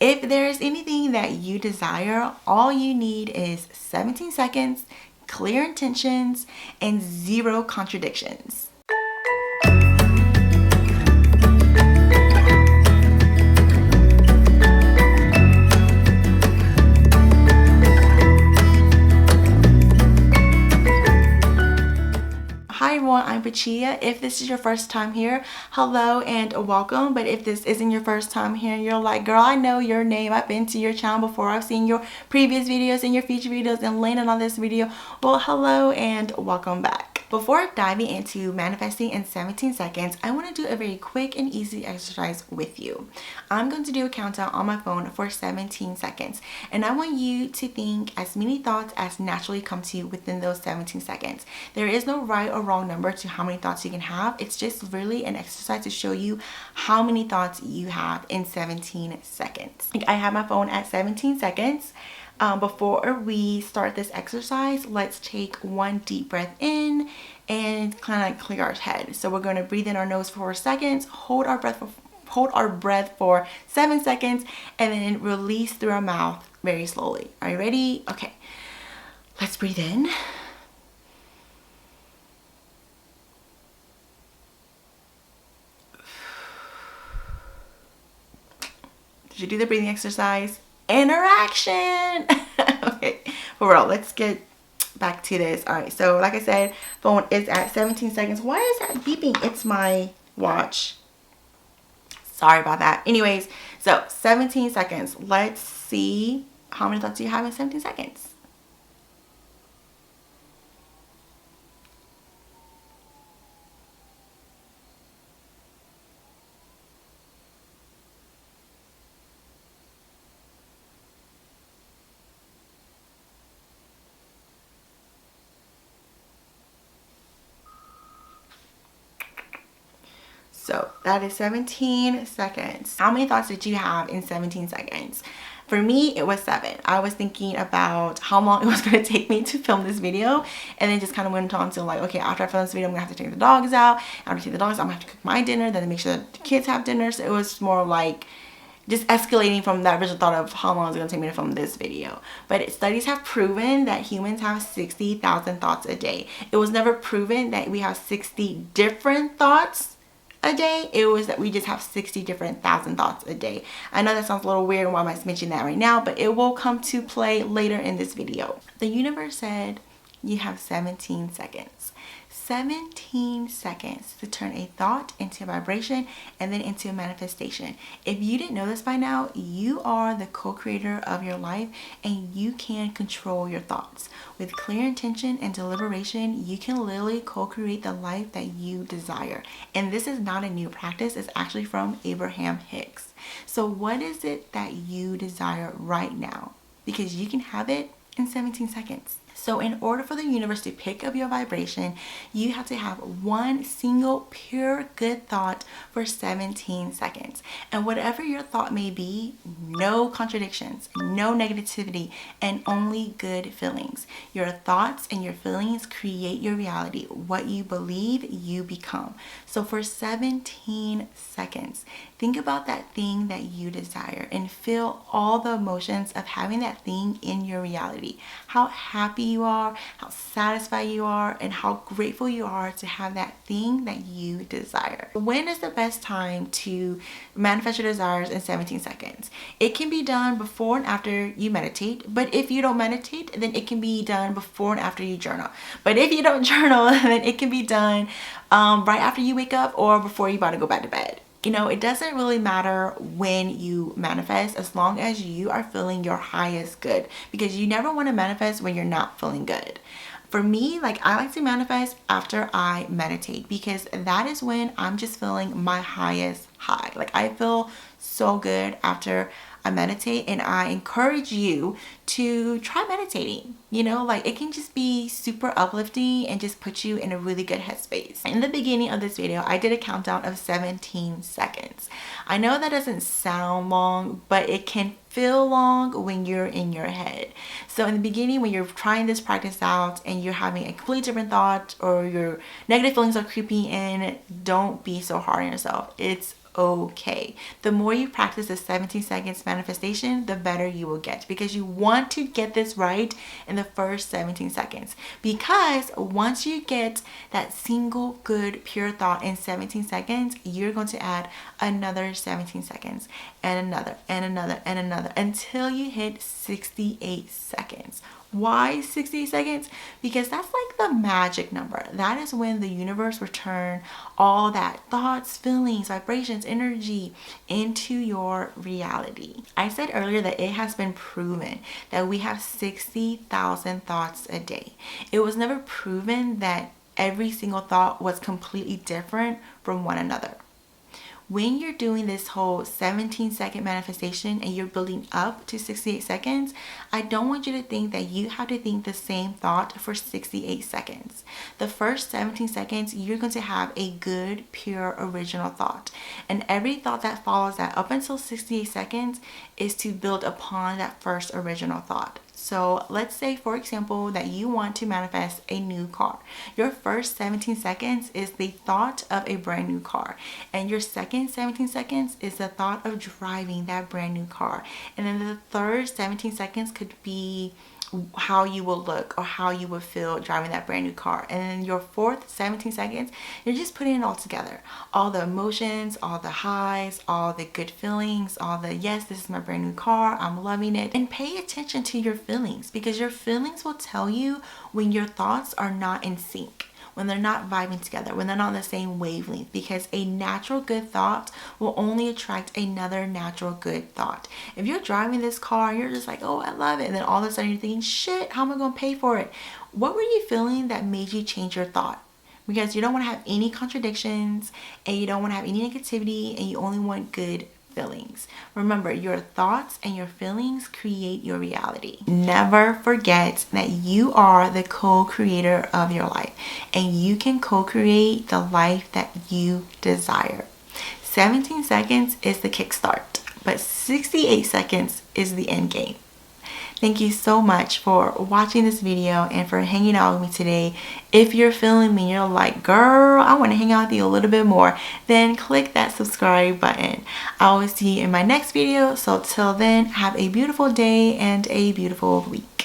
If there's anything that you desire, all you need is 17 seconds, clear intentions, and 0 contradictions. Hi everyone, I'm Pachia. If this is your first time here, hello and welcome. But if this isn't your first time here and you're like, girl, I know your name, I've been to your channel before, I've seen your previous videos and your future videos and landed on this video, well, hello and welcome back. Before diving into manifesting in 17 seconds, I want to do a very quick and easy exercise with you. I'm going to do a countdown on my phone for 17 seconds, and I want you to think as many thoughts as naturally come to you within those 17 seconds. There is no right or wrong number to how many thoughts you can have. It's just really an exercise to show you how many thoughts you have in 17 seconds. I have my phone at 17 seconds. Before we start this exercise, let's take one deep breath in and kind of clear our head. So we're going to breathe in our nose for 4 seconds, hold our breath for 7 seconds, and then release through our mouth very slowly. Are you ready? Okay, let's breathe in. Did you do the breathing exercise? Interaction. Okay, for real, let's get back to this. All right, so like I said, phone is at 17 seconds. Why is that beeping? It's my watch. Sorry about that. Anyways, so 17 seconds. Let's see how many thoughts you have in 17 seconds. So that is 17 seconds. How many thoughts did you have in 17 seconds? For me, it was 7. I was thinking about how long it was going to take me to film this video, and then just kind of went on to like, okay, after I film this video, I'm going to have to take the dogs out. After I take the dogs, I'm going to have to cook my dinner, then make sure that the kids have dinner. So it was more like just escalating from that original thought of how long is it going to take me to film this video. But studies have proven that humans have 60,000 thoughts a day. It was never proven that we have 60 different thoughts a day. It was that we just have 60 different thousand thoughts a day. I know that sounds a little weird, why am I mentioning that right now, but it will come to play later in this video. The universe said you have 17 seconds. 17 seconds to turn a thought into a vibration and then into a manifestation. If you didn't know this by now, you are the co-creator of your life and you can control your thoughts. With clear intention and deliberation, you can literally co-create the life that you desire. And this is not a new practice. It's actually from Abraham Hicks. So what is it that you desire right now? Because you can have it in 17 seconds. So in order for the universe to pick up your vibration, you have to have one single pure good thought for 17 seconds. And whatever your thought may be, no contradictions, no negativity, and only good feelings. Your thoughts and your feelings create your reality. What you believe, you become. So for 17 seconds, think about that thing that you desire and feel all the emotions of having that thing in your reality. How happy you are, how satisfied you are, and how grateful you are to have that thing that you desire. When is the best time to manifest your desires in 17 seconds? It can be done before and after you meditate, but if you don't meditate, then it can be done before and after you journal. But if you don't journal, then it can be done right after you wake up or before you're about to go back to bed. You know, it doesn't really matter when you manifest as long as you are feeling your highest good, because you never want to manifest when you're not feeling good. For me, like, I like to manifest after I meditate because that is when I'm just feeling my highest high. Like, I feel so good after I meditate, and I encourage you to try meditating. You know, like, it can just be super uplifting and just put you in a really good headspace. In the beginning of this video, I did a countdown of 17 seconds. I know that doesn't sound long, but it can feel long when you're in your head. So in the beginning, when you're trying this practice out and you're having a completely different thought or your negative feelings are creeping in, don't be so hard on yourself. It's okay. The more you practice the 17 seconds manifestation, the better you will get, because you want to get this right in the first 17 seconds. Because once you get that single good pure thought in 17 seconds, you're going to add another 17 seconds and another and another and another until you hit 68 seconds. Why 68 seconds? Because that's like the magic number. That is when the universe will turn all that thoughts, feelings, vibrations, energy into your reality. I said earlier that it has been proven that we have 60,000 thoughts a day. It was never proven that every single thought was completely different from one another. When you're doing this whole 17-second manifestation and you're building up to 68 seconds, I don't want you to think that you have to think the same thought for 68 seconds. The first 17 seconds, you're going to have a good, pure, original thought. And every thought that follows that up until 68 seconds is to build upon that first original thought. So let's say, for example, that you want to manifest a new car. Your first 17 seconds is the thought of a brand new car. And your second 17 seconds is the thought of driving that brand new car. And then the third 17 seconds could be how you will look or how you would feel driving that brand new car. And then your fourth 17 seconds, you're just putting it all together. All the emotions, all the highs, all the good feelings, all the yes, this is my brand new car, I'm loving it. And pay attention to your feelings, because your feelings will tell you when your thoughts are not in sync, when they're not vibing together, when they're not on the same wavelength, because a natural good thought will only attract another natural good thought. If you're driving this car and you're just like, oh, I love it, and then all of a sudden you're thinking, shit, how am I going to pay for it? What were you feeling that made you change your thought? Because you don't want to have any contradictions, and you don't want to have any negativity, and you only want good feelings. Remember, your thoughts and your feelings create your reality. Never forget that you are the co-creator of your life, and you can co-create the life that you desire. 17 seconds is the kickstart, but 68 seconds is the end game. Thank you so much for watching this video and for hanging out with me today. If you're feeling me, you're like, girl, I want to hang out with you a little bit more, then click that subscribe button. I will see you in my next video. So till then, have a beautiful day and a beautiful week.